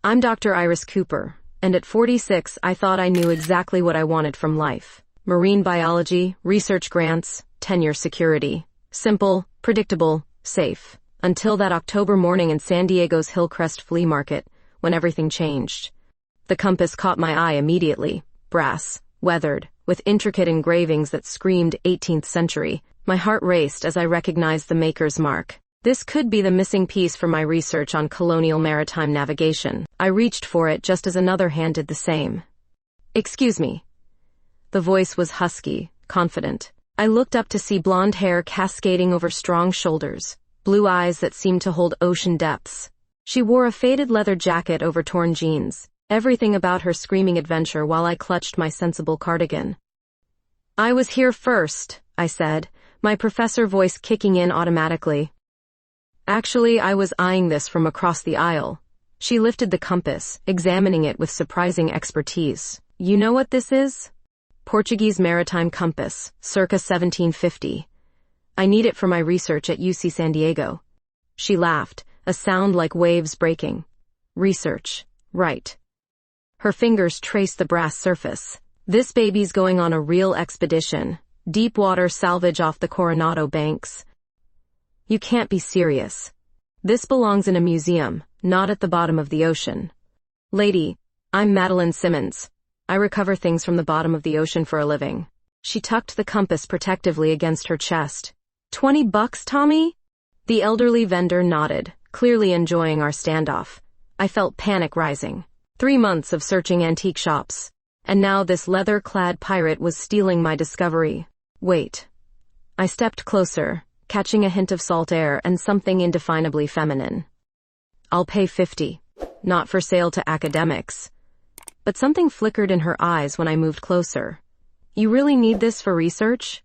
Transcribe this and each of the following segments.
I'm Dr. Iris Cooper, and at 46 I thought I knew exactly what I wanted from life. Marine biology, research grants, tenure security. Simple, predictable, safe. Until that October morning in San Diego's Hillcrest Flea Market, when everything changed. The compass caught my eye immediately. Brass, weathered, with intricate engravings that screamed 18th century. My heart raced as I recognized the maker's mark. This could be the missing piece for my research on colonial maritime navigation. I reached for it just as another hand did the same. "Excuse me." The voice was husky, confident. I looked up to see blonde hair cascading over strong shoulders, blue eyes that seemed to hold ocean depths. She wore a faded leather jacket over torn jeans, everything about her screaming adventure while I clutched my sensible cardigan. "I was here first," I said, my professor voice kicking in automatically. "Actually, I was eyeing this from across the aisle." She lifted the compass, examining it with surprising expertise. "You know what this is?" "Portuguese maritime compass, circa 1750. I need it for my research at UC San Diego." She laughed, a sound like waves breaking. "Research, right." Her fingers traced the brass surface. "This baby's going on a real expedition. Deep water salvage off the Coronado banks." "You can't be serious. This belongs in a museum, not at the bottom of the ocean." "Lady, I'm Madeline Simmons. I recover things from the bottom of the ocean for a living." She tucked the compass protectively against her chest. $20, Tommy?" The elderly vendor nodded, clearly enjoying our standoff. I felt panic rising. 3 months of searching antique shops. And now this leather-clad pirate was stealing my discovery. "Wait." I stepped closer, catching a hint of salt air and something indefinably feminine. "I'll pay 50. Not for sale to academics." But something flickered in her eyes when I moved closer. "You really need this for research?"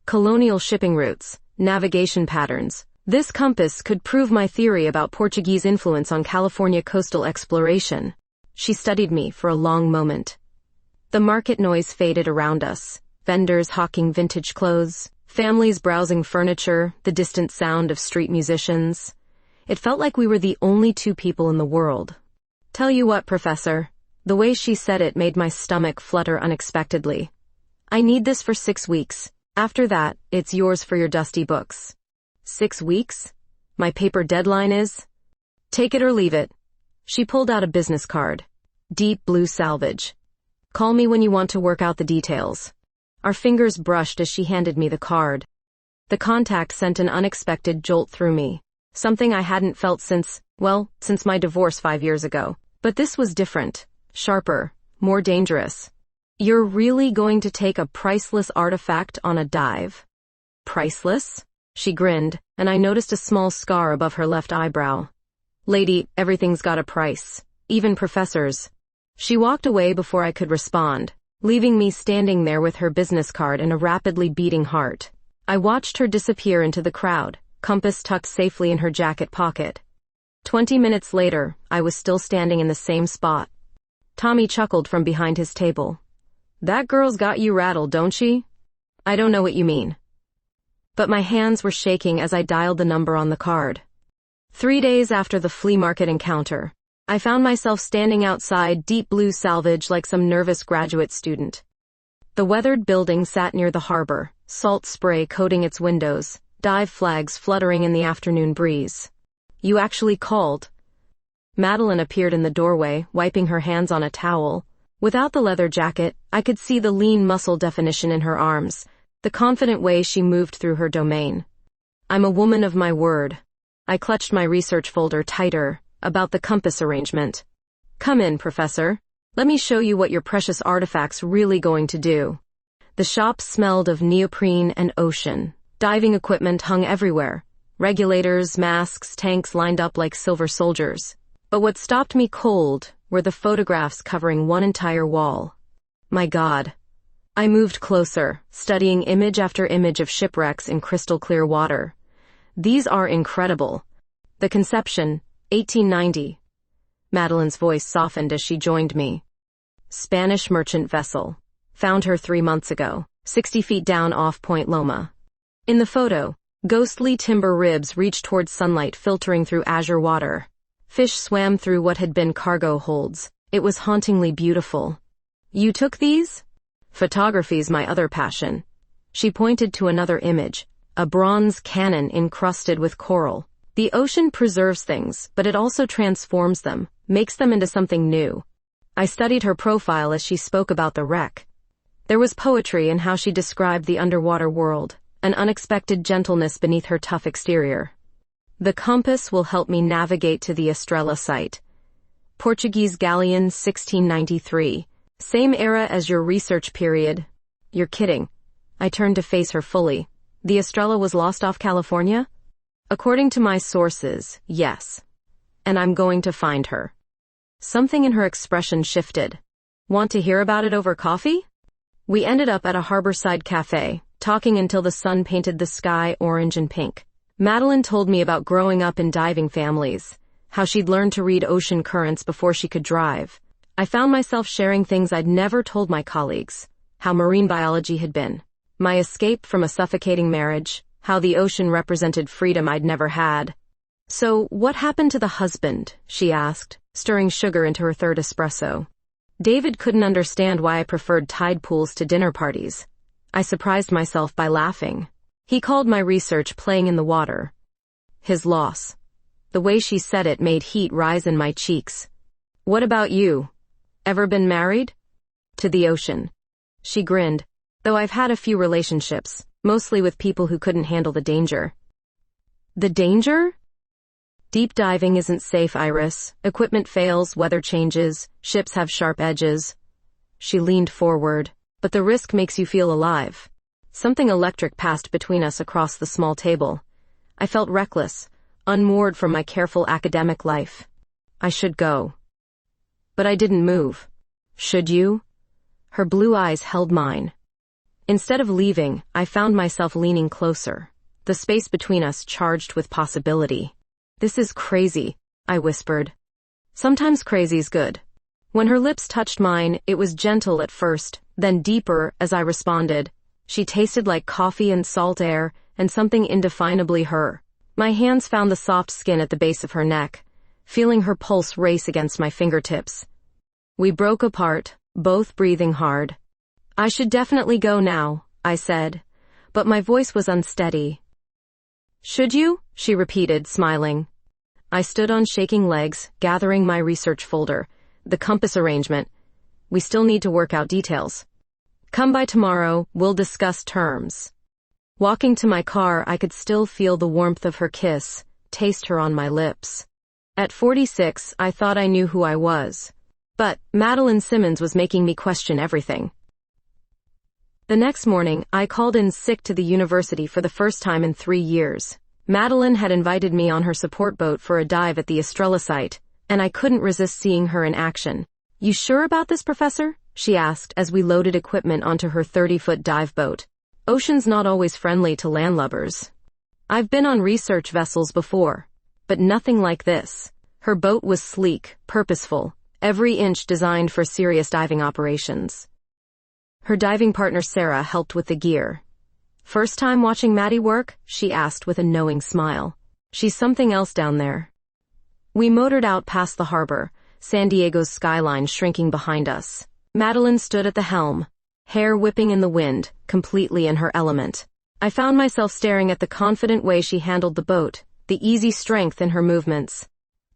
"Colonial shipping routes, navigation patterns. This compass could prove my theory about Portuguese influence on California coastal exploration." She studied me for a long moment. The market noise faded around us. Vendors hawking vintage clothes, families browsing furniture, the distant sound of street musicians. It felt like we were the only 2 people in the world. "Tell you what, Professor." The way she said it made my stomach flutter unexpectedly. "I need this for 6 weeks. After that, it's yours for your dusty books." 6 weeks? My paper deadline is? "Take it or leave it." She pulled out a business card. "Deep blue salvage. Call me when you want to work out the details." Our fingers brushed as she handed me the card. The contact sent an unexpected jolt through me. Something I hadn't felt since my divorce 5 years ago. But this was different. Sharper, more dangerous. "You're really going to take a priceless artifact on a dive?" "Priceless?" She grinned, and I noticed a small scar above her left eyebrow. "Lady, everything's got a price. Even professors." She walked away before I could respond, leaving me standing there with her business card and a rapidly beating heart. I watched her disappear into the crowd, compass tucked safely in her jacket pocket. 20 minutes later, I was still standing in the same spot. Tommy chuckled from behind his table. "That girl's got you rattled, don't she?" "I don't know what you mean." But my hands were shaking as I dialed the number on the card. 3 days after the flea market encounter, I found myself standing outside Deep Blue Salvage like some nervous graduate student. The weathered building sat near the harbor, salt spray coating its windows, dive flags fluttering in the afternoon breeze. "You actually called." Madeline appeared in the doorway, wiping her hands on a towel. Without the leather jacket, I could see the lean muscle definition in her arms, the confident way she moved through her domain. "I'm a woman of my word." I clutched my research folder tighter, about the compass arrangement. "Come in, Professor. Let me show you what your precious artifact's really going to do." The shop smelled of neoprene and ocean. Diving equipment hung everywhere. Regulators, masks, tanks lined up like silver soldiers. But what stopped me cold were the photographs covering one entire wall. My God. I moved closer, studying image after image of shipwrecks in crystal clear water. "These are incredible." "The conception, 1890. Madeline's voice softened as she joined me. "Spanish merchant vessel. Found her 3 months ago, 60 feet down off Point Loma." In the photo, ghostly timber ribs reached towards sunlight filtering through azure water. Fish swam through what had been cargo holds. It was hauntingly beautiful. You took these? Photography's my other passion. She pointed to another image, a bronze cannon encrusted with coral. The ocean preserves things, but it also transforms them, makes them into something new. I studied her profile as she spoke about the wreck. There was poetry in how she described the underwater world, an unexpected gentleness beneath her tough exterior. The compass will help me navigate to the Estrela site. Portuguese galleon 1693. Same era as your research period. You're kidding. I turned to face her fully. The Estrela was lost off California? According to my sources, yes. And I'm going to find her. Something in her expression shifted. Want to hear about it over coffee? We ended up at a harborside cafe, talking until the sun painted the sky orange and pink. Madeline told me about growing up in diving families, how she'd learned to read ocean currents before she could drive. I found myself sharing things I'd never told my colleagues, how marine biology had been, my escape from a suffocating marriage, how the ocean represented freedom I'd never had. So, what happened to the husband? She asked, stirring sugar into her third espresso. David couldn't understand why I preferred tide pools to dinner parties. I surprised myself by laughing. He called my research playing in the water. His loss. The way she said it made heat rise in my cheeks. What about you? Ever been married? To the ocean. She grinned. Though I've had a few relationships, mostly with people who couldn't handle the danger. The danger? Deep diving isn't safe, Iris. Equipment fails, weather changes, ships have sharp edges. She leaned forward. But the risk makes you feel alive. Something electric passed between us across the small table. I felt reckless, unmoored from my careful academic life. I should go. But I didn't move. Should you? Her blue eyes held mine. Instead of leaving, I found myself leaning closer, the space between us charged with possibility. This is crazy, I whispered. Sometimes crazy's good. When her lips touched mine, it was gentle at first, then deeper as I responded. She tasted like coffee and salt air, and something indefinably her. My hands found the soft skin at the base of her neck, feeling her pulse race against my fingertips. We broke apart, both breathing hard. I should definitely go now, I said, but my voice was unsteady. Should you? She repeated, smiling. I stood on shaking legs, gathering my research folder, the compass arrangement. We still need to work out details. Come by tomorrow, we'll discuss terms. Walking to my car, I could still feel the warmth of her kiss, taste her on my lips. At 46, I thought I knew who I was. But Madeline Simmons was making me question everything. The next morning, I called in sick to the university for the first time in 3 years. Madeline had invited me on her support boat for a dive at the Estrela site, and I couldn't resist seeing her in action. You sure about this, Professor? She asked as we loaded equipment onto her 30-foot dive boat. Ocean's not always friendly to landlubbers. I've been on research vessels before, but nothing like this. Her boat was sleek, purposeful, every inch designed for serious diving operations. Her diving partner Sarah helped with the gear. First time watching Maddie work? She asked with a knowing smile. She's something else down there. We motored out past the harbor, San Diego's skyline shrinking behind us. Madeline stood at the helm, hair whipping in the wind, completely in her element. I found myself staring at the confident way she handled the boat, the easy strength in her movements.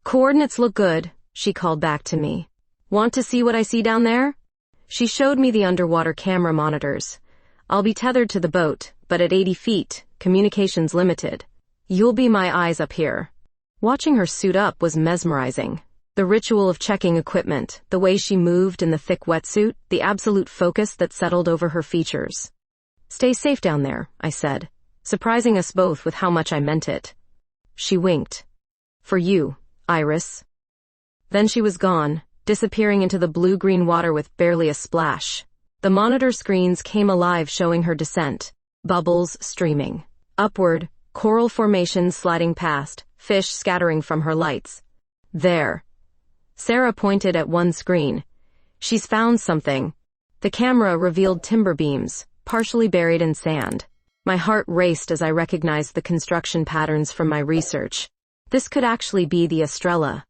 Coordinates look good, she called back to me. Want to see what I see down there? She showed me the underwater camera monitors. I'll be tethered to the boat, but at 80 feet, communications limited. You'll be my eyes up here. Watching her suit up was mesmerizing. The ritual of checking equipment, the way she moved in the thick wetsuit, the absolute focus that settled over her features. Stay safe down there, I said, surprising us both with how much I meant it. She winked. For you, Iris. Then she was gone, disappearing into the blue-green water with barely a splash. The monitor screens came alive showing her descent, bubbles streaming. Upward, coral formations sliding past, fish scattering from her lights. There. Sarah pointed at one screen. She's found something. The camera revealed timber beams, partially buried in sand. My heart raced as I recognized the construction patterns from my research. This could actually be the Estrela.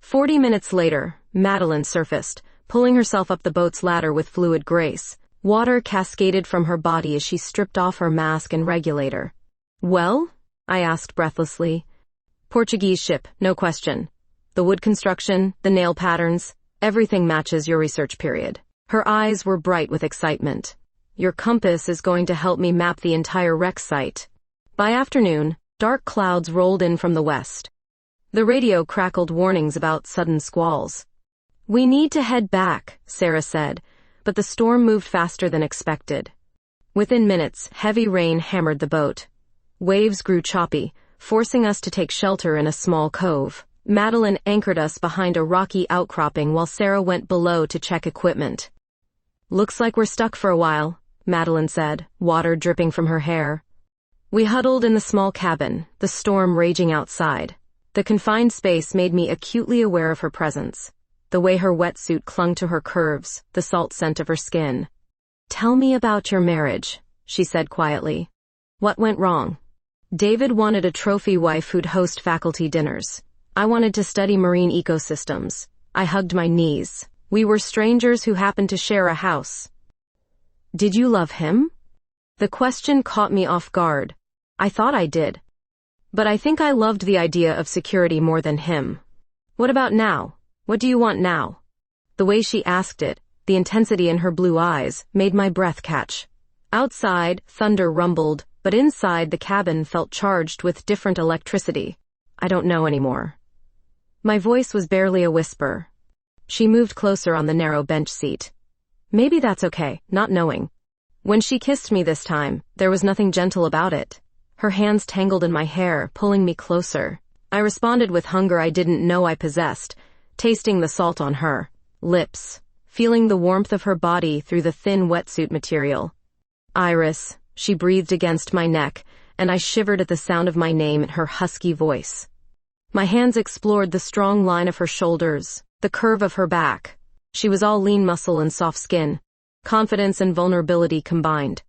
40 minutes later, Madeline surfaced, pulling herself up the boat's ladder with fluid grace. Water cascaded from her body as she stripped off her mask and regulator. "Well?" I asked breathlessly. "Portuguese ship, no question. The wood construction, the nail patterns, everything matches your research period." Her eyes were bright with excitement. "Your compass is going to help me map the entire wreck site." By afternoon, dark clouds rolled in from the west. The radio crackled warnings about sudden squalls. "We need to head back," Sarah said, but the storm moved faster than expected. Within minutes, heavy rain hammered the boat. Waves grew choppy, forcing us to take shelter in a small cove. Madeline anchored us behind a rocky outcropping while Sarah went below to check equipment. "Looks like we're stuck for a while," Madeline said, water dripping from her hair. We huddled in the small cabin, the storm raging outside. The confined space made me acutely aware of her presence. The way her wetsuit clung to her curves, the salt scent of her skin. "Tell me about your marriage," she said quietly. "What went wrong?" David wanted a trophy wife who'd host faculty dinners. I wanted to study marine ecosystems. I hugged my knees. We were strangers who happened to share a house. "Did you love him?" The question caught me off guard. I thought I did. But I think I loved the idea of security more than him. "What about now? What do you want now?" The way she asked it, the intensity in her blue eyes, made my breath catch. Outside, thunder rumbled, but inside the cabin felt charged with different electricity. "I don't know anymore." My voice was barely a whisper. She moved closer on the narrow bench seat. Maybe that's okay, not knowing. When she kissed me this time, there was nothing gentle about it. Her hands tangled in my hair, pulling me closer. I responded with hunger I didn't know I possessed, tasting the salt on her lips, feeling the warmth of her body through the thin wetsuit material. "Iris," she breathed against my neck, and I shivered at the sound of my name in her husky voice. My hands explored the strong line of her shoulders, the curve of her back. She was all lean muscle and soft skin, confidence and vulnerability combined.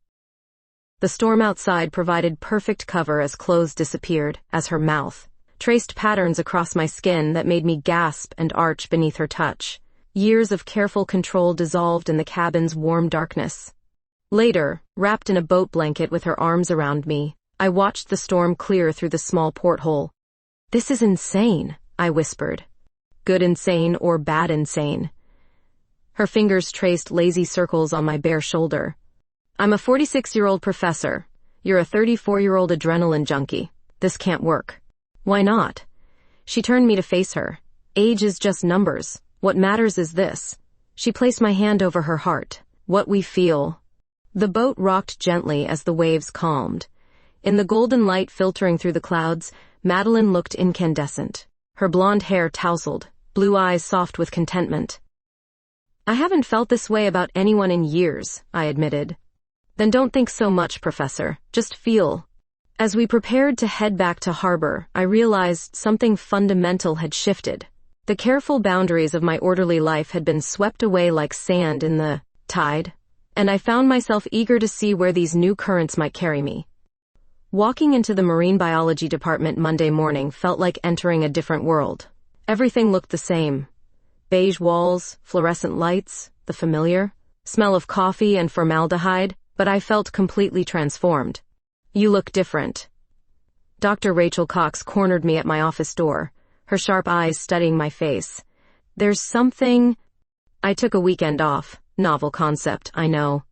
The storm outside provided perfect cover as clothes disappeared, as her mouth traced patterns across my skin that made me gasp and arch beneath her touch. Years of careful control dissolved in the cabin's warm darkness. Later, wrapped in a boat blanket with her arms around me, I watched the storm clear through the small porthole. "This is insane," I whispered. "Good insane or bad insane." Her fingers traced lazy circles on my bare shoulder. "I'm a 46-year-old professor. You're a 34-year-old adrenaline junkie. This can't work." "Why not?" She turned me to face her. "Age is just numbers. What matters is this." She placed my hand over her heart. "What we feel." The boat rocked gently as the waves calmed. In the golden light filtering through the clouds, Madeline looked incandescent. Her blonde hair tousled, blue eyes soft with contentment. "I haven't felt this way about anyone in years," I admitted. "Then don't think so much, Professor. Just feel." As we prepared to head back to harbor, I realized something fundamental had shifted. The careful boundaries of my orderly life had been swept away like sand in the tide, and I found myself eager to see where these new currents might carry me. Walking into the marine biology department Monday morning felt like entering a different world. Everything looked the same. Beige walls, fluorescent lights, the familiar smell of coffee and formaldehyde, but I felt completely transformed. "You look different." Dr. Rachel Cox cornered me at my office door, her sharp eyes studying my face. "There's something—" I took a weekend off. Novel concept, I know.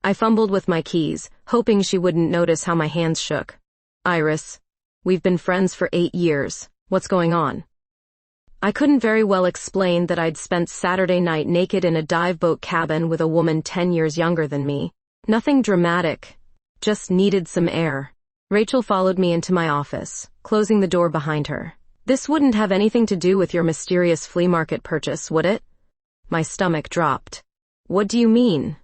I fumbled with my keys, hoping she wouldn't notice how my hands shook. "Iris, we've been friends for 8 years. What's going on?" I couldn't very well explain that I'd spent Saturday night naked in a dive boat cabin with a woman 10 years younger than me. Nothing dramatic. Just needed some air. Rachel followed me into my office, closing the door behind her. "This wouldn't have anything to do with your mysterious flea market purchase, would it?" My stomach dropped. "What do you mean?"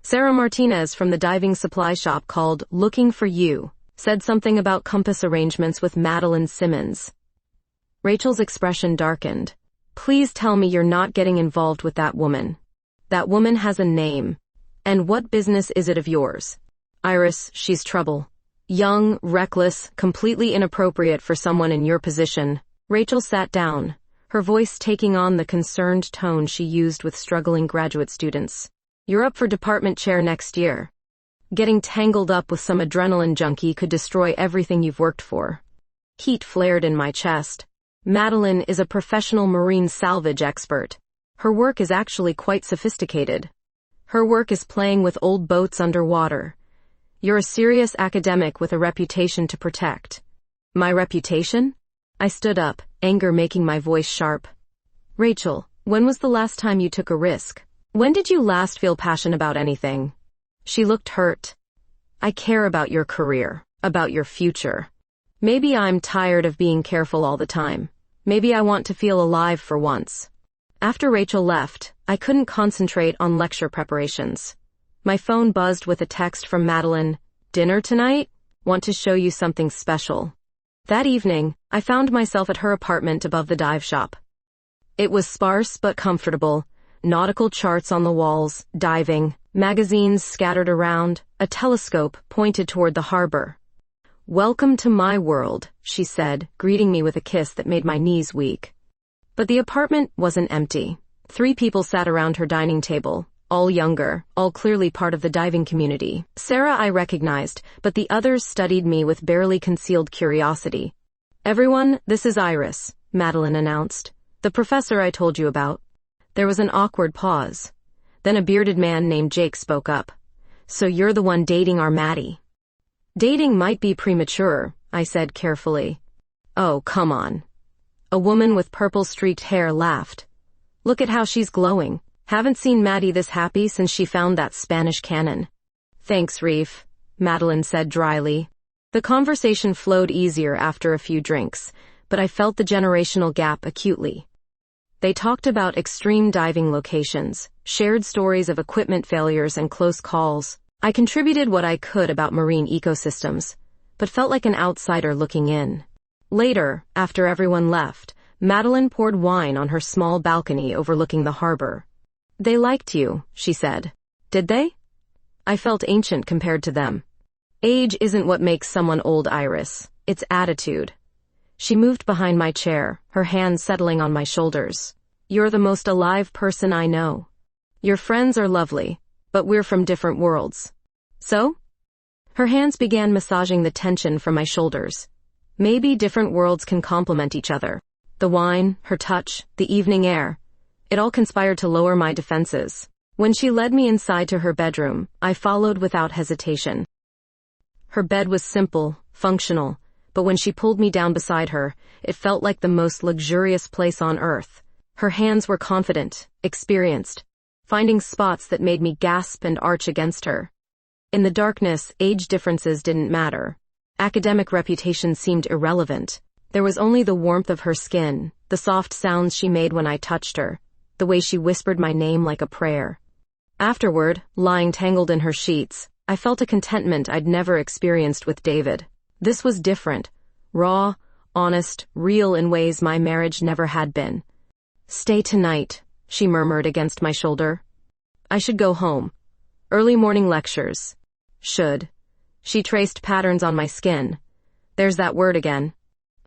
Sarah Martinez from the diving supply shop called Looking for You said something about compass arrangements with Madeline Simmons. Rachel's expression darkened. "Please tell me you're not getting involved with that woman. That woman has a name. And what business is it of yours?" "Iris, she's trouble. Young, reckless, completely inappropriate for someone in your position." Rachel sat down, her voice taking on the concerned tone she used with struggling graduate students. "You're up for department chair next year. Getting tangled up with some adrenaline junkie could destroy everything you've worked for." Heat flared in my chest. Madeline is a professional marine salvage expert. Her work is actually quite sophisticated. Her work is playing with old boats underwater. You're a serious academic with a reputation to protect. My reputation? I stood up, anger making my voice sharp. "Rachel, when was the last time you took a risk? When did you last feel passionate about anything?" She looked hurt. "I care about your career, about your future. Maybe I'm tired of being careful all the time. Maybe I want to feel alive for once." After Rachel left, I couldn't concentrate on lecture preparations. My phone buzzed with a text from Madeline. "Dinner tonight? Want to show you something special." That evening, I found myself at her apartment above the dive shop. It was sparse but comfortable, nautical charts on the walls, diving, magazines scattered around, a telescope pointed toward the harbor. "Welcome to my world," she said, greeting me with a kiss that made my knees weak. But the apartment wasn't empty. 3 people sat around her dining table, all younger, all clearly part of the diving community. Sarah I recognized, but the others studied me with barely concealed curiosity. "Everyone, this is Iris," Madeline announced. "The professor I told you about." There was an awkward pause. Then a bearded man named Jake spoke up. "So you're the one dating our Maddie?" "Dating might be premature," I said carefully. "Oh, come on." A woman with purple-streaked hair laughed. "Look at how she's glowing. Haven't seen Maddie this happy since she found that Spanish cannon." "Thanks, Reef," Madeline said dryly. The conversation flowed easier after a few drinks, but I felt the generational gap acutely. They talked about extreme diving locations, shared stories of equipment failures and close calls. I contributed what I could about marine ecosystems, but felt like an outsider looking in. Later, after everyone left, Madeline poured wine on her small balcony overlooking the harbor. "They liked you," she said. "Did they?" I felt ancient compared to them. "Age isn't what makes someone old, Iris. It's attitude." She moved behind my chair, her hands settling on my shoulders. "You're the most alive person I know. Your friends are lovely, but we're from different worlds." "So?" Her hands began massaging the tension from my shoulders. Maybe different worlds can complement each other. The wine, her touch, the evening air. It all conspired to lower my defenses. When she led me inside to her bedroom, I followed without hesitation. Her bed was simple, functional, but when she pulled me down beside her, it felt like the most luxurious place on earth. Her hands were confident, experienced, finding spots that made me gasp and arch against her. In the darkness, age differences didn't matter. Academic reputation seemed irrelevant. There was only the warmth of her skin, the soft sounds she made when I touched her, the way she whispered my name like a prayer. Afterward, lying tangled in her sheets, I felt a contentment I'd never experienced with David. This was different, raw, honest, real in ways my marriage never had been. "Stay tonight," she murmured against my shoulder. I should go home. Early morning lectures. Should. She traced patterns on my skin. There's that word again.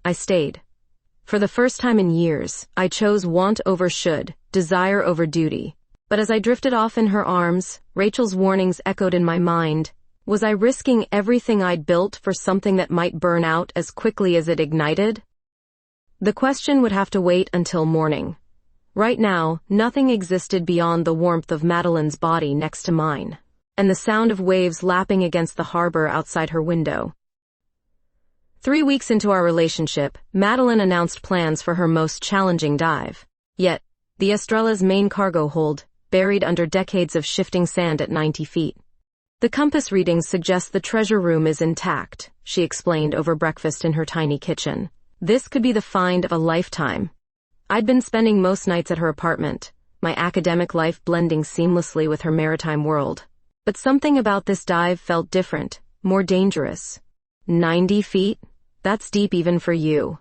I stayed. For the first time in years, I chose want over should, desire over duty. But as I drifted off in her arms, Rachel's warnings echoed in my mind. Was I risking everything I'd built for something that might burn out as quickly as it ignited? The question would have to wait until morning. Right now, nothing existed beyond the warmth of Madeline's body next to mine, and the sound of waves lapping against the harbor outside her window. 3 weeks into our relationship, Madeline announced plans for her most challenging dive. Yet, the Estrella's main cargo hold, buried under decades of shifting sand at 90 feet. "The compass readings suggest the treasure room is intact," she explained over breakfast in her tiny kitchen. "This could be the find of a lifetime." I'd been spending most nights at her apartment, my academic life blending seamlessly with her maritime world. But something about this dive felt different, more dangerous. 90 feet? That's deep even for you.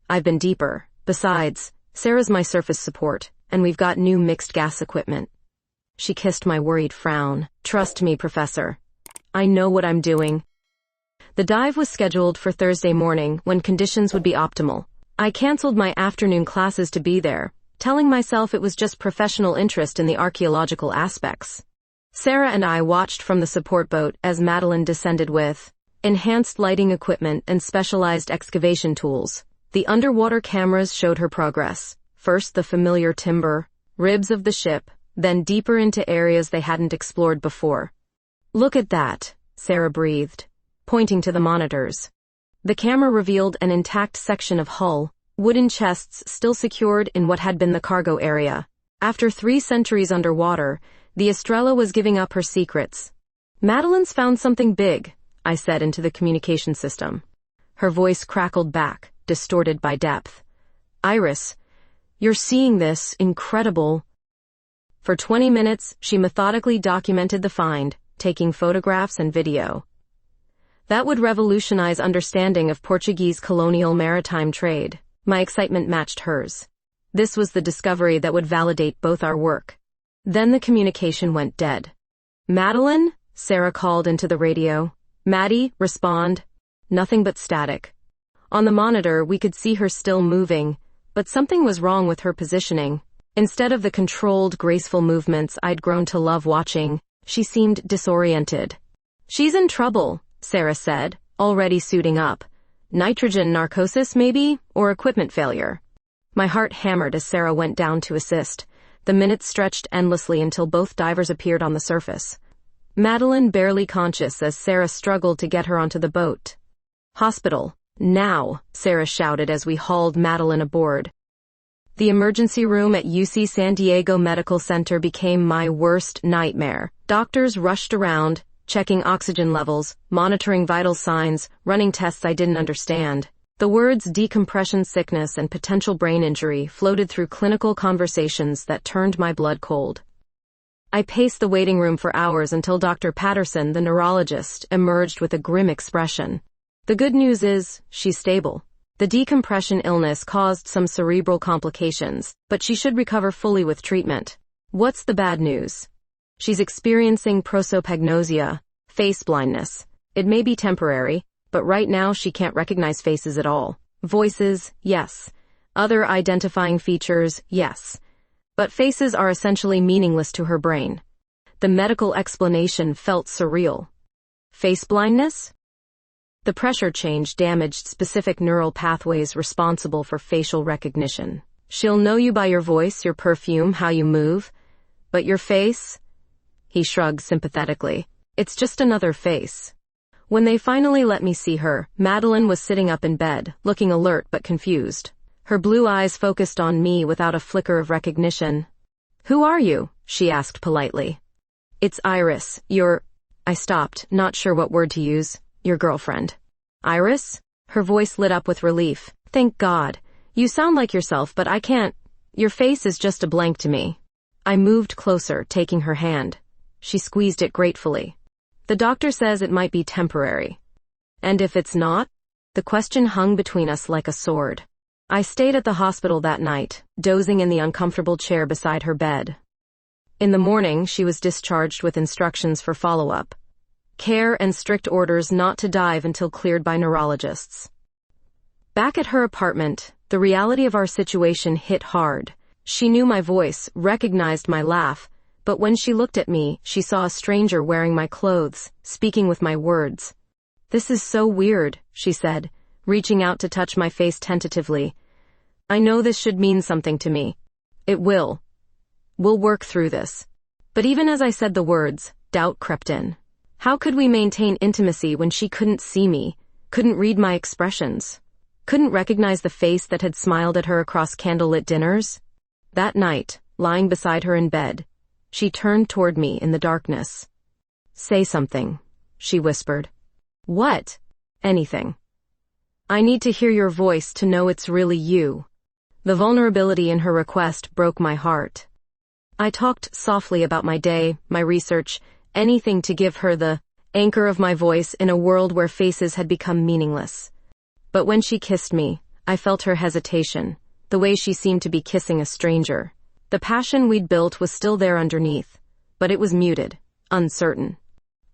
I've been deeper. Besides, Sarah's my surface support, and we've got new mixed gas equipment. She kissed my worried frown. "Trust me, Professor. I know what I'm doing." The dive was scheduled for Thursday morning when conditions would be optimal. I canceled my afternoon classes to be there, telling myself it was just professional interest in the archaeological aspects. Sarah and I watched from the support boat as Madeline descended with enhanced lighting equipment and specialized excavation tools. The underwater cameras showed her progress. First the familiar timber, ribs of the ship, then deeper into areas they hadn't explored before. "Look at that," Sarah breathed, pointing to the monitors. The camera revealed an intact section of hull, wooden chests still secured in what had been the cargo area. After 3 centuries underwater, the Estrella was giving up her secrets. "Madeline's found something big," I said into the communication system. Her voice crackled back, distorted by depth. "Iris, you're seeing this incredible..." For 20 minutes, she methodically documented the find, taking photographs and video. That would revolutionize understanding of Portuguese colonial maritime trade. My excitement matched hers. This was the discovery that would validate both our work. Then the communication went dead. "Madeline?" Sarah called into the radio. "Maddie, respond." Nothing but static. On the monitor, we could see her still moving, but something was wrong with her positioning. Instead of the controlled, graceful movements I'd grown to love watching, she seemed disoriented. "She's in trouble," Sarah said, already suiting up. "Nitrogen narcosis, maybe, or equipment failure." My heart hammered as Sarah went down to assist. The minutes stretched endlessly until both divers appeared on the surface. Madeline barely conscious as Sarah struggled to get her onto the boat. "Hospital, now," Sarah shouted as we hauled Madeline aboard. The emergency room at UC San Diego Medical Center became my worst nightmare. Doctors rushed around, checking oxygen levels, monitoring vital signs, running tests I didn't understand. The words decompression sickness and potential brain injury floated through clinical conversations that turned my blood cold. I paced the waiting room for hours until Dr. Patterson, the neurologist, emerged with a grim expression. "The good news is, she's stable. The decompression illness caused some cerebral complications, but she should recover fully with treatment. What's the bad news? She's experiencing prosopagnosia, face blindness. It may be temporary, but right now she can't recognize faces at all. Voices, yes. Other identifying features, yes. But faces are essentially meaningless to her brain." The medical explanation felt surreal. Face blindness? The pressure change damaged specific neural pathways responsible for facial recognition. "She'll know you by your voice, your perfume, how you move. But your face?" He shrugged sympathetically. "It's just another face." When they finally let me see her, Madeline was sitting up in bed, looking alert but confused. Her blue eyes focused on me without a flicker of recognition. "Who are you?" she asked politely. "It's Iris, I stopped, not sure what word to use. "Your girlfriend." "Iris?" Her voice lit up with relief. "Thank God. You sound like yourself, but I can't. Your face is just a blank to me." I moved closer, taking her hand. She squeezed it gratefully. "The doctor says it might be temporary." "And if it's not?" The question hung between us like a sword. I stayed at the hospital that night, dozing in the uncomfortable chair beside her bed. In the morning, she was discharged with instructions for follow-up. Care and strict orders not to dive until cleared by neurologists. Back at her apartment, the reality of our situation hit hard. She knew my voice, recognized my laugh, but when she looked at me, she saw a stranger wearing my clothes, speaking with my words. "This is so weird," she said, reaching out to touch my face tentatively. "I know this should mean something to me. It will. We'll work through this." But even as I said the words, doubt crept in. How could we maintain intimacy when she couldn't see me, couldn't read my expressions, couldn't recognize the face that had smiled at her across candlelit dinners? That night, lying beside her in bed, she turned toward me in the darkness. "Say something," she whispered. "What?" "Anything. I need to hear your voice to know it's really you." The vulnerability in her request broke my heart. I talked softly about my day, my research, anything to give her the anchor of my voice in a world where faces had become meaningless. But when she kissed me, I felt her hesitation, the way she seemed to be kissing a stranger. The passion we'd built was still there underneath, but it was muted, uncertain.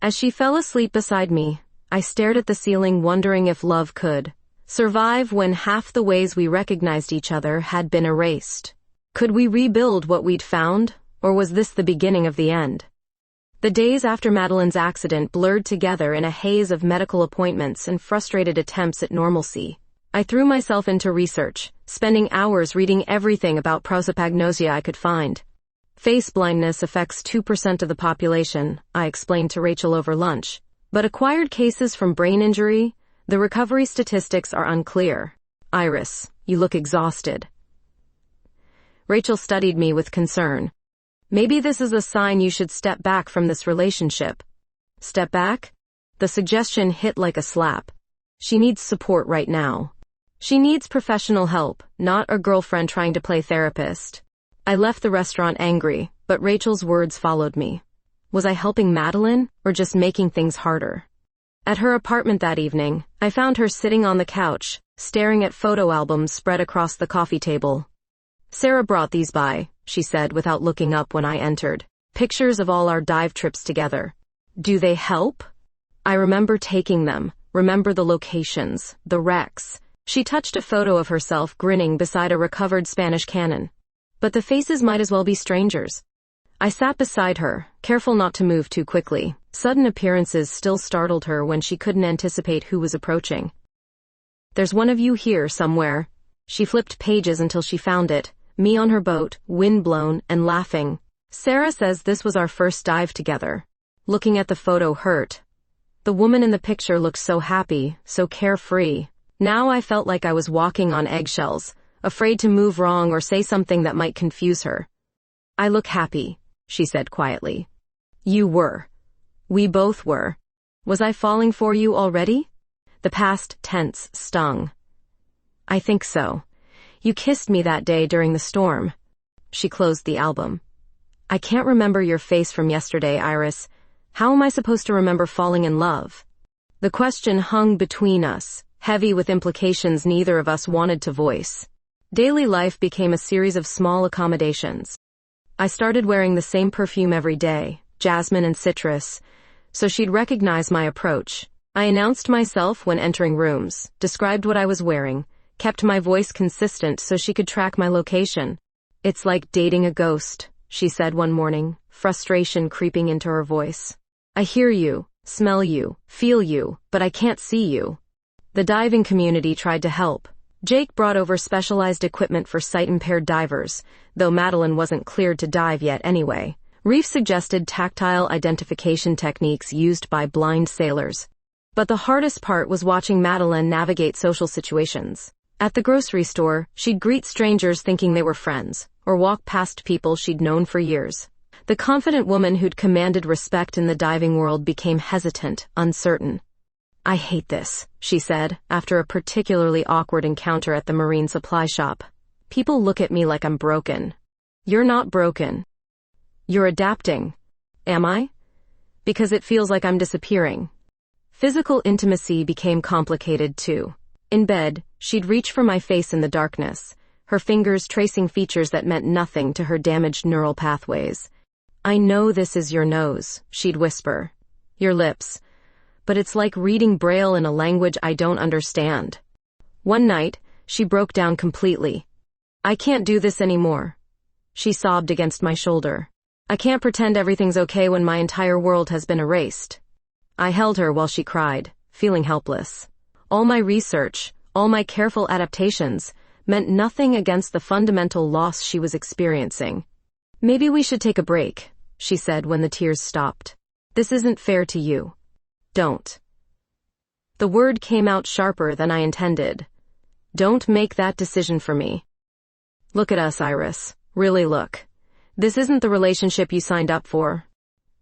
As she fell asleep beside me, I stared at the ceiling wondering if love could, Survive when half the ways we recognized each other had been erased. Could we rebuild what we'd found, or was this the beginning of the end? The days after Madeline's accident blurred together in a haze of medical appointments and frustrated attempts at normalcy. I threw myself into research, spending hours reading everything about prosopagnosia I could find. Face blindness affects 2% of the population, I explained to Rachel over lunch. But acquired cases from brain injury, the recovery statistics are unclear. Iris, you look exhausted. Rachel studied me with concern. Maybe this is a sign you should step back from this relationship. Step back? The suggestion hit like a slap. She needs support right now. She needs professional help, not a girlfriend trying to play therapist. I left the restaurant angry, but Rachel's words followed me. Was I helping Madeline, or just making things harder? At her apartment that evening, I found her sitting on the couch, staring at photo albums spread across the coffee table. Sarah brought these by, she said without looking up when I entered. Pictures of all our dive trips together. Do they help? I remember taking them, remember the locations, the wrecks. She touched a photo of herself grinning beside a recovered Spanish cannon. But the faces might as well be strangers. I sat beside her, careful not to move too quickly. Sudden appearances still startled her when she couldn't anticipate who was approaching. There's one of you here somewhere. She flipped pages until she found it. Me on her boat, wind-blown, and laughing. Sarah says this was our first dive together. Looking at the photo hurt. The woman in the picture looked so happy, so carefree. Now I felt like I was walking on eggshells, afraid to move wrong or say something that might confuse her. I look happy, she said quietly. You were. We both were. Was I falling for you already? The past tense stung. I think so. You kissed me that day during the storm. She closed the album. I can't remember your face from yesterday, Iris. How am I supposed to remember falling in love? The question hung between us, heavy with implications neither of us wanted to voice. Daily life became a series of small accommodations. I started wearing the same perfume every day, jasmine and citrus, so she'd recognize my approach. I announced myself when entering rooms, described what I was wearing, kept my voice consistent so she could track my location. It's like dating a ghost, she said one morning, frustration creeping into her voice. I hear you, smell you, feel you, but I can't see you. The diving community tried to help. Jake brought over specialized equipment for sight-impaired divers, though Madeline wasn't cleared to dive yet anyway. Reef suggested tactile identification techniques used by blind sailors. But the hardest part was watching Madeline navigate social situations. At the grocery store, she'd greet strangers thinking they were friends, or walk past people she'd known for years. The confident woman who'd commanded respect in the diving world became hesitant, uncertain. I hate this, she said, after a particularly awkward encounter at the marine supply shop. People look at me like I'm broken. You're not broken. You're adapting. Am I? Because it feels like I'm disappearing. Physical intimacy became complicated too. In bed, she'd reach for my face in the darkness, her fingers tracing features that meant nothing to her damaged neural pathways. I know this is your nose, she'd whisper. Your lips. But it's like reading Braille in a language I don't understand. One night, she broke down completely. I can't do this anymore. She sobbed against my shoulder. I can't pretend everything's okay when my entire world has been erased. I held her while she cried, feeling helpless. All my research, all my careful adaptations, meant nothing against the fundamental loss she was experiencing. Maybe we should take a break, she said when the tears stopped. This isn't fair to you. Don't. The word came out sharper than I intended. Don't make that decision for me. Look at us, Iris. Really look. This isn't the relationship you signed up for.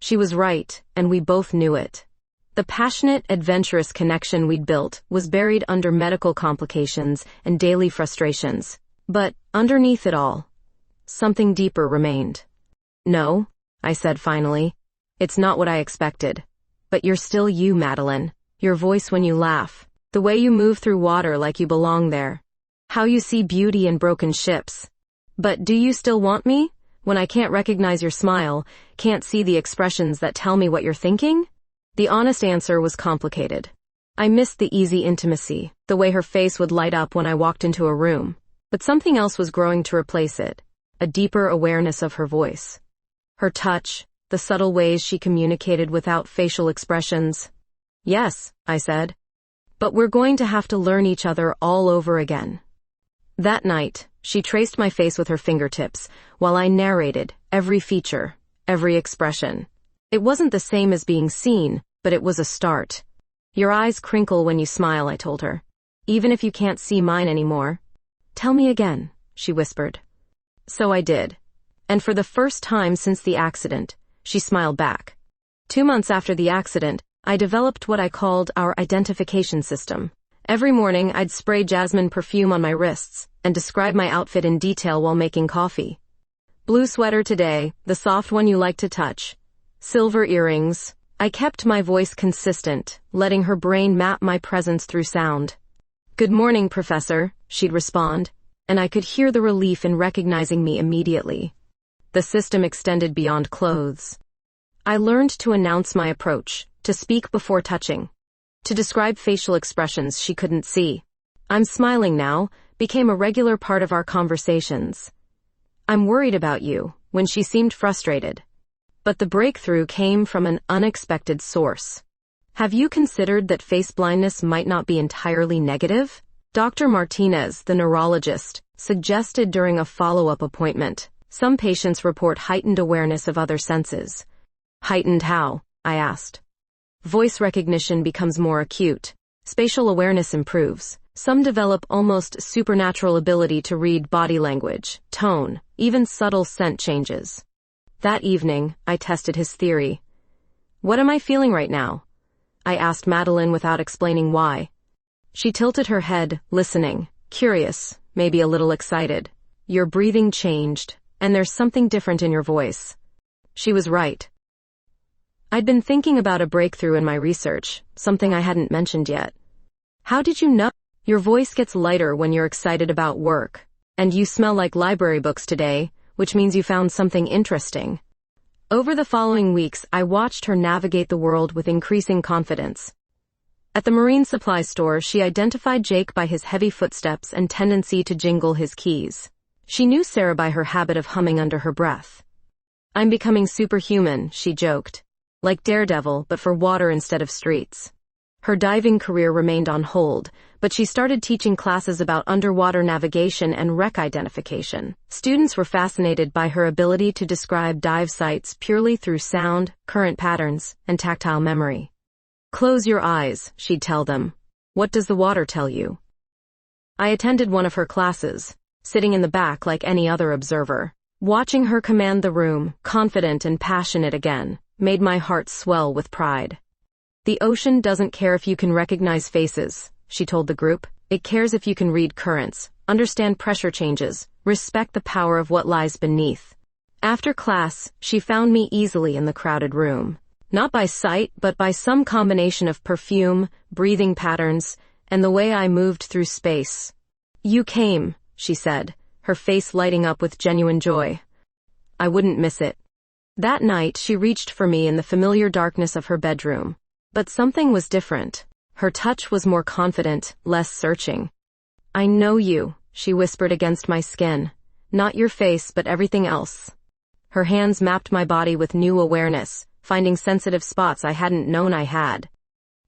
She was right, and we both knew it. The passionate, adventurous connection we'd built was buried under medical complications and daily frustrations. But underneath it all, something deeper remained. No, I said finally. It's not what I expected. But you're still you, Madeline. Your voice when you laugh. The way you move through water like you belong there. How you see beauty in broken ships. But do you still want me? When I can't recognize your smile, can't see the expressions that tell me what you're thinking? The honest answer was complicated. I missed the easy intimacy, the way her face would light up when I walked into a room. But something else was growing to replace it, a deeper awareness of her voice. Her touch, the subtle ways she communicated without facial expressions. Yes, I said. But we're going to have to learn each other all over again. That night, she traced my face with her fingertips, while I narrated every feature, every expression. It wasn't the same as being seen, but it was a start. Your eyes crinkle when you smile, I told her. Even if you can't see mine anymore. Tell me again, she whispered. So I did. And for the first time since the accident, she smiled back. 2 months after the accident, I developed what I called our identification system. Every morning, I'd spray jasmine perfume on my wrists and describe my outfit in detail while making coffee. Blue sweater today, the soft one you like to touch. Silver earrings. I kept my voice consistent, letting her brain map my presence through sound. Good morning, Professor, she'd respond, and I could hear the relief in recognizing me immediately. The system extended beyond clothes. I learned to announce my approach, to speak before touching, to describe facial expressions she couldn't see. I'm smiling now became a regular part of our conversations. I'm worried about you, when she seemed frustrated. But the breakthrough came from an unexpected source. Have you considered that face blindness might not be entirely negative? Dr. Martinez, the neurologist, suggested during a follow-up appointment. Some patients report heightened awareness of other senses. Heightened how? I asked. Voice recognition becomes more acute. Spatial awareness improves. Some develop almost supernatural ability to read body language, tone, even subtle scent changes. That evening, I tested his theory. What am I feeling right now? I asked Madeline without explaining why. She tilted her head, listening, curious, maybe a little excited. Your breathing changed, and there's something different in your voice. She was right. I'd been thinking about a breakthrough in my research, something I hadn't mentioned yet. How did you know? Your voice gets lighter when you're excited about work, and you smell like library books today, which means you found something interesting. Over the following weeks, I watched her navigate the world with increasing confidence. At the marine supply store, she identified Jake by his heavy footsteps and tendency to jingle his keys. She knew Sarah by her habit of humming under her breath. I'm becoming superhuman, she joked. Like Daredevil, but for water instead of streets. Her diving career remained on hold, but she started teaching classes about underwater navigation and wreck identification. Students were fascinated by her ability to describe dive sites purely through sound, current patterns, and tactile memory. Close your eyes, she'd tell them. What does the water tell you? I attended one of her classes, sitting in the back like any other observer. Watching her command the room, confident and passionate again, made my heart swell with pride. The ocean doesn't care if you can recognize faces, she told the group. It cares if you can read currents, understand pressure changes, respect the power of what lies beneath. After class, she found me easily in the crowded room. Not by sight, but by some combination of perfume, breathing patterns, and the way I moved through space. You came, she said, her face lighting up with genuine joy. I wouldn't miss it. That night, she reached for me in the familiar darkness of her bedroom. But something was different. Her touch was more confident, less searching. I know you, she whispered against my skin. Not your face, but everything else. Her hands mapped my body with new awareness, finding sensitive spots I hadn't known I had.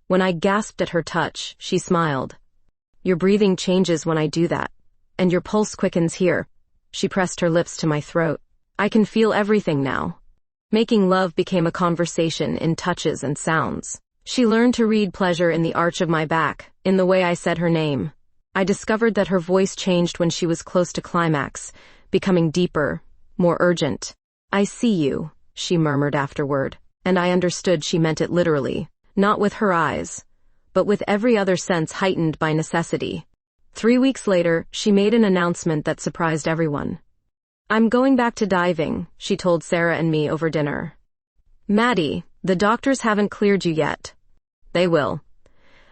When I gasped at her touch, she smiled. Your breathing changes when I do that. And your pulse quickens here. She pressed her lips to my throat. I can feel everything now. Making love became a conversation in touches and sounds. She learned to read pleasure in the arch of my back, in the way I said her name. I discovered that her voice changed when she was close to climax, becoming deeper, more urgent. I see you, she murmured afterward, and I understood she meant it literally, not with her eyes, but with every other sense heightened by necessity. 3 weeks later, she made an announcement that surprised everyone. I'm going back to diving, she told Sarah and me over dinner. Maddie, the doctors haven't cleared you yet. They will.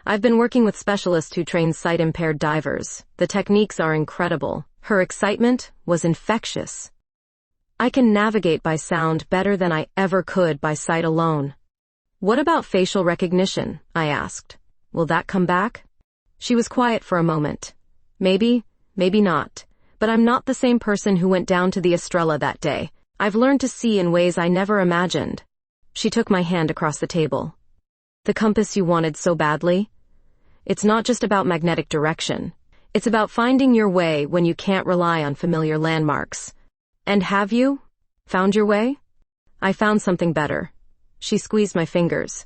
I've been working with specialists who train sight-impaired divers. The techniques are incredible. Her excitement was infectious. I can navigate by sound better than I ever could by sight alone. What about facial recognition? I asked. Will that come back? She was quiet for a moment. Maybe, maybe not. But I'm not the same person who went down to the Estrella that day. I've learned to see in ways I never imagined. She took my hand across the table. The compass you wanted so badly? It's not just about magnetic direction. It's about finding your way when you can't rely on familiar landmarks. And have you found your way? I found something better. She squeezed my fingers.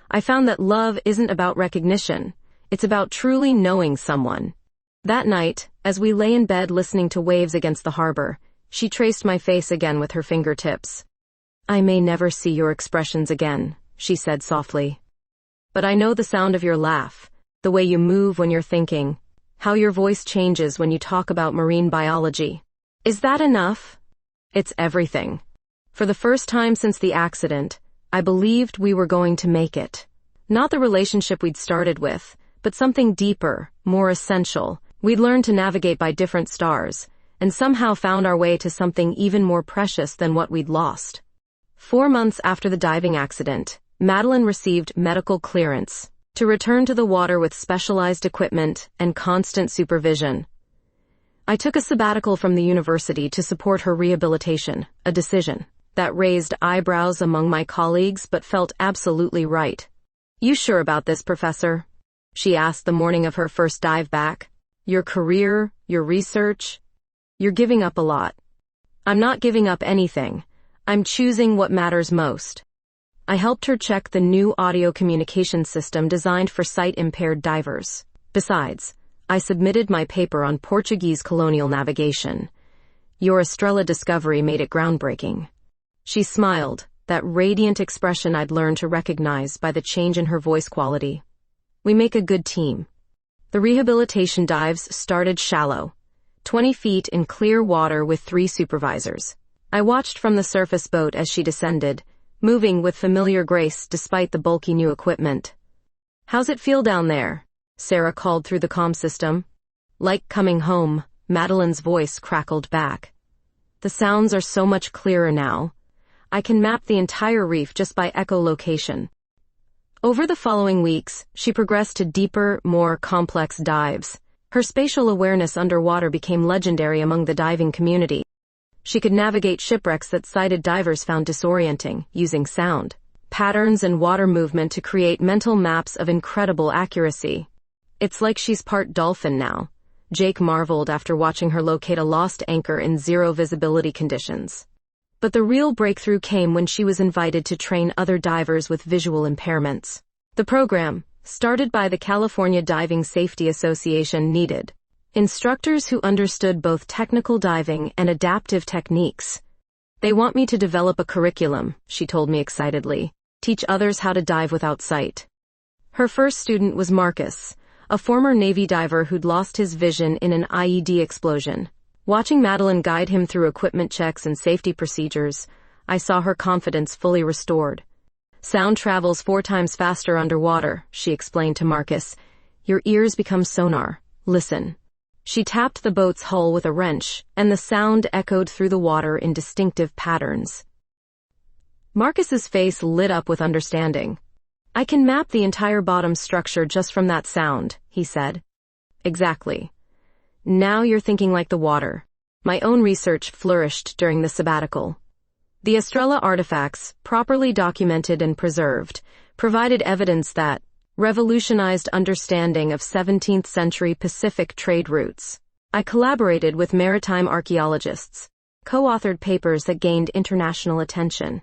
I found that love isn't about recognition. It's about truly knowing someone. That night, as we lay in bed listening to waves against the harbor, she traced my face again with her fingertips. I may never see your expressions again, she said softly. But I know the sound of your laugh, the way you move when you're thinking, how your voice changes when you talk about marine biology. Is that enough? It's everything. For the first time since the accident, I believed we were going to make it. Not the relationship we'd started with, but something deeper, more essential. We'd learned to navigate by different stars, and somehow found our way to something even more precious than what we'd lost. 4 months after the diving accident, Madeline received medical clearance to return to the water with specialized equipment and constant supervision. I took a sabbatical from the university to support her rehabilitation, a decision that raised eyebrows among my colleagues but felt absolutely right. You sure about this, Professor? She asked the morning of her first dive back. Your career, your research? You're giving up a lot. I'm not giving up anything. I'm choosing what matters most. I helped her check the new audio communication system designed for sight-impaired divers. Besides, I submitted my paper on Portuguese colonial navigation. Your Estrella discovery made it groundbreaking. She smiled, that radiant expression I'd learned to recognize by the change in her voice quality. We make a good team. The rehabilitation dives started shallow, 20 feet in clear water with 3 supervisors. I watched from the surface boat as she descended, moving with familiar grace despite the bulky new equipment. How's it feel down there? Sarah called through the comm system. Like coming home, Madeline's voice crackled back. The sounds are so much clearer now. I can map the entire reef just by echolocation. Over the following weeks, she progressed to deeper, more complex dives. Her spatial awareness underwater became legendary among the diving community. She could navigate shipwrecks that sighted divers found disorienting, using sound, patterns and water movement to create mental maps of incredible accuracy. It's like she's part dolphin now. Jake marveled after watching her locate a lost anchor in zero visibility conditions. But the real breakthrough came when she was invited to train other divers with visual impairments. The program, started by the California Diving Safety Association, needed instructors who understood both technical diving and adaptive techniques. They want me to develop a curriculum, she told me excitedly, teach others how to dive without sight. Her first student was Marcus, a former Navy diver who'd lost his vision in an IED explosion. Watching Madeline guide him through equipment checks and safety procedures, I saw her confidence fully restored. Sound travels 4 times faster underwater, she explained to Marcus. Your ears become sonar. Listen. She tapped the boat's hull with a wrench, and the sound echoed through the water in distinctive patterns. Marcus's face lit up with understanding. I can map the entire bottom structure just from that sound, he said. Exactly. Now you're thinking like the water. My own research flourished during the sabbatical. The Estrella artifacts, properly documented and preserved, provided evidence that revolutionized understanding of 17th century Pacific trade routes. I collaborated with maritime archaeologists, co-authored papers that gained international attention.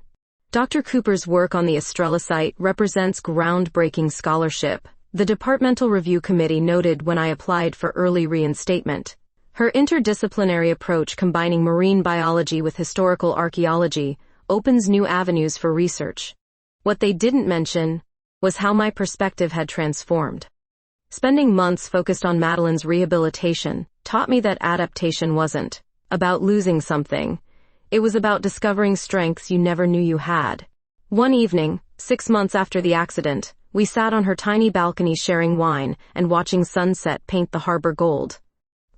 Dr. Cooper's work on the Estrella site represents groundbreaking scholarship, the Departmental Review Committee noted when I applied for early reinstatement. Her interdisciplinary approach combining marine biology with historical archaeology opens new avenues for research. What they didn't mention was how my perspective had transformed. Spending months focused on Madeline's rehabilitation taught me that adaptation wasn't about losing something. It was about discovering strengths you never knew you had. One evening, 6 months after the accident, we sat on her tiny balcony sharing wine and watching sunset paint the harbor gold.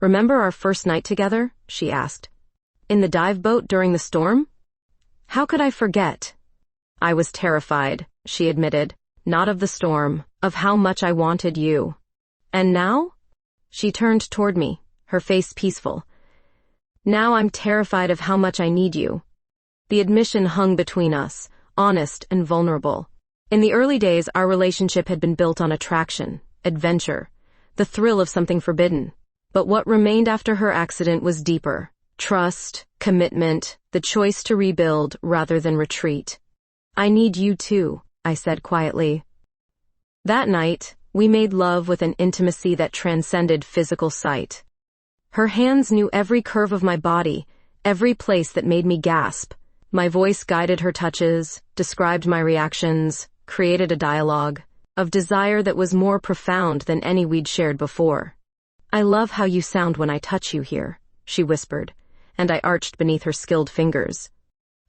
Remember our first night together? She asked. In the dive boat during the storm? How could I forget? I was terrified, she admitted. Not of the storm, of how much I wanted you. And now? She turned toward me, her face peaceful. Now I'm terrified of how much I need you. The admission hung between us, honest and vulnerable. In the early days, our relationship had been built on attraction, adventure, the thrill of something forbidden. But what remained after her accident was deeper. Trust, commitment, the choice to rebuild rather than retreat. I need you too, I said quietly. That night, we made love with an intimacy that transcended physical sight. Her hands knew every curve of my body, every place that made me gasp. My voice guided her touches, described my reactions, created a dialogue of desire that was more profound than any we'd shared before. I love how you sound when I touch you here, she whispered, and I arched beneath her skilled fingers.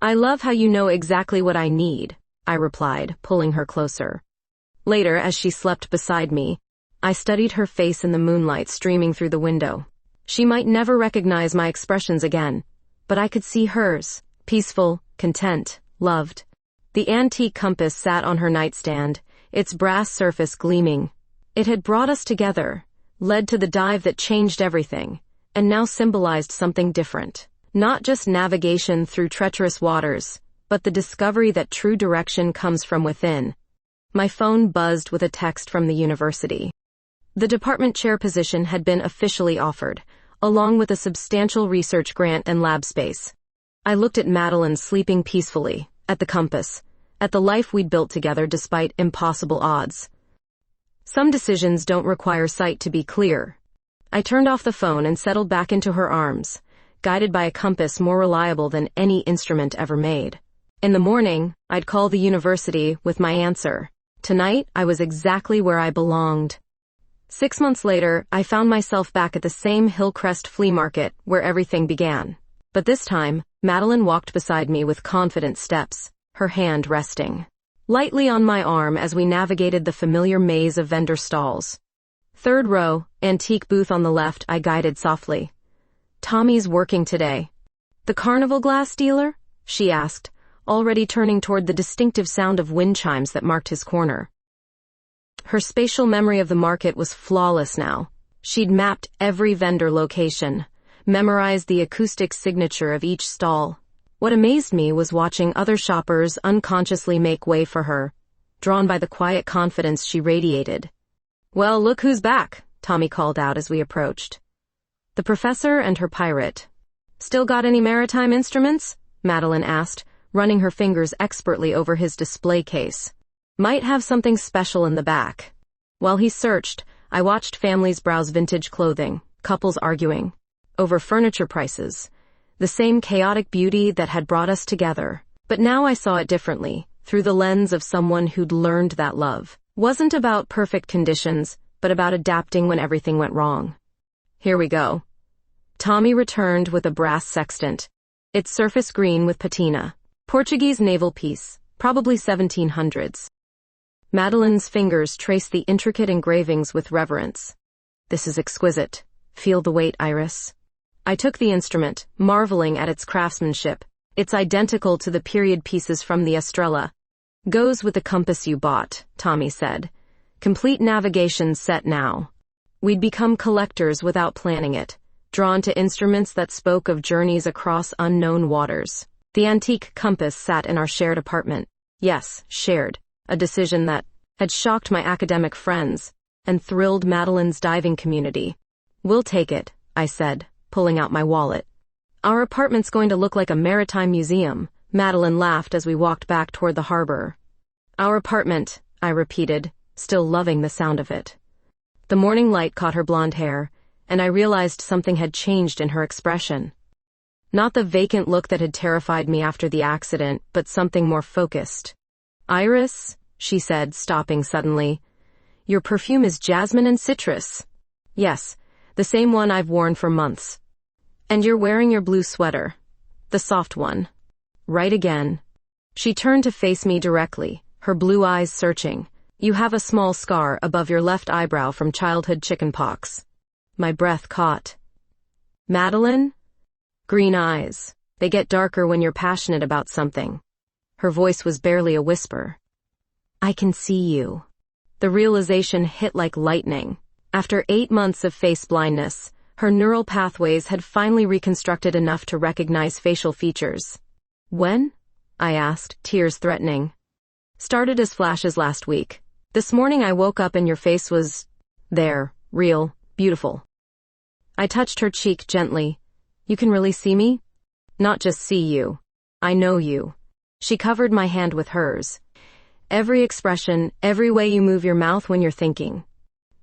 I love how you know exactly what I need, I replied, pulling her closer. Later, as she slept beside me, I studied her face in the moonlight streaming through the window. She might never recognize my expressions again, but I could see hers, peaceful, content, loved. The antique compass sat on her nightstand, its brass surface gleaming. It had brought us together, led to the dive that changed everything, and now symbolized something different. Not just navigation through treacherous waters, but the discovery that true direction comes from within. My phone buzzed with a text from the university. The department chair position had been officially offered, along with a substantial research grant and lab space. I looked at Madeline sleeping peacefully, at the compass, at the life we'd built together despite impossible odds. Some decisions don't require sight to be clear. I turned off the phone and settled back into her arms, guided by a compass more reliable than any instrument ever made. In the morning, I'd call the university with my answer. Tonight, I was exactly where I belonged. 6 months later, I found myself back at the same Hillcrest flea market where everything began. But this time, Madeline walked beside me with confident steps, her hand resting lightly on my arm as we navigated the familiar maze of vendor stalls. Third row, antique booth on the left, I guided softly. Tommy's working today. The carnival glass dealer? She asked, already turning toward the distinctive sound of wind chimes that marked his corner. Her spatial memory of the market was flawless now. She'd mapped every vendor location, memorized the acoustic signature of each stall. What amazed me was watching other shoppers unconsciously make way for her, drawn by the quiet confidence she radiated. Well, look who's back, Tommy called out as we approached. The professor and her pirate. Still got any maritime instruments? Madeline asked, running her fingers expertly over his display case. Might have something special in the back. While he searched, I watched families browse vintage clothing, couples arguing over furniture prices, the same chaotic beauty that had brought us together. But now I saw it differently, through the lens of someone who'd learned that love wasn't about perfect conditions, but about adapting when everything went wrong. Here we go. Tommy returned with a brass sextant. It's surface green with patina. Portuguese naval piece, probably 1700s. Madeline's fingers traced the intricate engravings with reverence. This is exquisite. Feel the weight, Iris. I took the instrument, marveling at its craftsmanship. It's identical to the period pieces from the Estrella. Goes with the compass you bought, Tommy said. Complete navigation set now. We'd become collectors without planning it, drawn to instruments that spoke of journeys across unknown waters. The antique compass sat in our shared apartment. Yes, shared. A decision that had shocked my academic friends and thrilled Madeline's diving community. We'll take it, I said, pulling out my wallet. Our apartment's going to look like a maritime museum. Madeline laughed as we walked back toward the harbor. Our apartment, I repeated, still loving the sound of it. The morning light caught her blonde hair, and I realized something had changed in her expression. Not the vacant look that had terrified me after the accident, but something more focused. Iris, she said, stopping suddenly. Your perfume is jasmine and citrus. Yes, the same one I've worn for months. And you're wearing your blue sweater. The soft one. Right again. She turned to face me directly, her blue eyes searching. You have a small scar above your left eyebrow from childhood chickenpox. My breath caught. Madeline? Green eyes. They get darker when you're passionate about something. Her voice was barely a whisper. I can see you. The realization hit like lightning. After 8 months of face blindness, her neural pathways had finally reconstructed enough to recognize facial features. When? I asked, tears threatening. Started as flashes last week. This morning I woke up and your face was there, real, beautiful. I touched her cheek gently. You can really see me? Not just see you. I know you. She covered my hand with hers. Every expression, every way you move your mouth when you're thinking.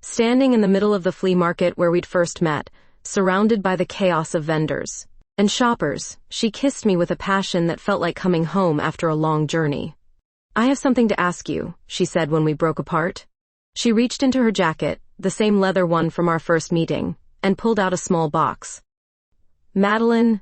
Standing in the middle of the flea market where we'd first met, surrounded by the chaos of vendors and shoppers, she kissed me with a passion that felt like coming home after a long journey. I have something to ask you, she said when we broke apart. She reached into her jacket, the same leather one from our first meeting, and pulled out a small box. Madeline,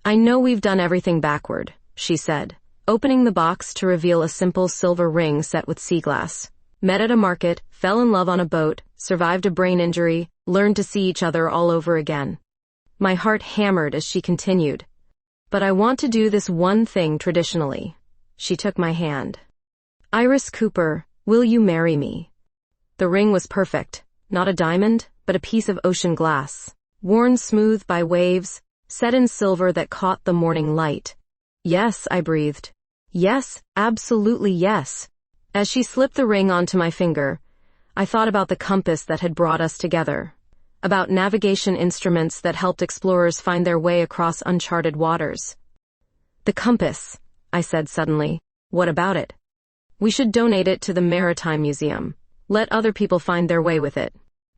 I know we've done everything backward, she said, opening the box to reveal a simple silver ring set with sea glass. Met at a market, fell in love on a boat, survived a brain injury, learned to see each other all over again. My heart hammered as she continued. But I want to do this one thing traditionally. She took my hand. Iris Cooper, will you marry me? The ring was perfect, not a diamond, but a piece of ocean glass, worn smooth by waves, set in silver that caught the morning light. Yes, I breathed. Yes, absolutely yes. As she slipped the ring onto my finger, I thought about the compass that had brought us together, about navigation instruments that helped explorers find their way across uncharted waters. The compass, I said suddenly. What about it? We should donate it to the Maritime Museum. Let other people find their way with it.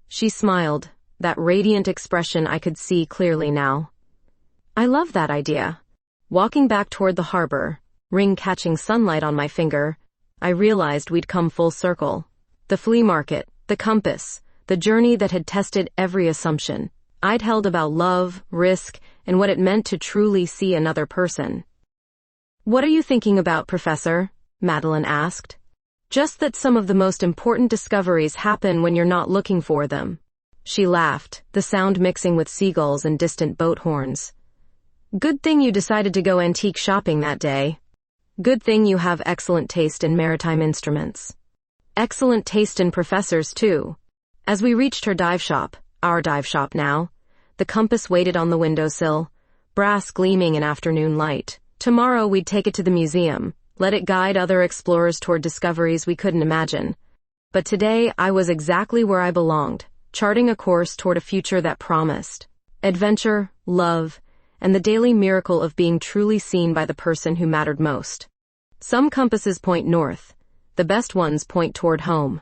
She smiled, that radiant expression I could see clearly now. I love that idea. Walking back toward the harbor, ring catching sunlight on my finger, I realized we'd come full circle. The flea market, the compass, the journey that had tested every assumption I'd held about love, risk, and what it meant to truly see another person. What are you thinking about, Professor? Madeline asked. Just that some of the most important discoveries happen when you're not looking for them. She laughed, the sound mixing with seagulls and distant boat horns. Good thing you decided to go antique shopping that day. Good thing you have excellent taste in maritime instruments. Excellent taste in professors, too. As we reached her dive shop, our dive shop now, the compass waited on the windowsill, brass gleaming in afternoon light. Tomorrow we'd take it to the museum, let it guide other explorers toward discoveries we couldn't imagine. But today I was exactly where I belonged, charting a course toward a future that promised adventure, love, and the daily miracle of being truly seen by the person who mattered most. Some compasses point north. The best ones point toward home.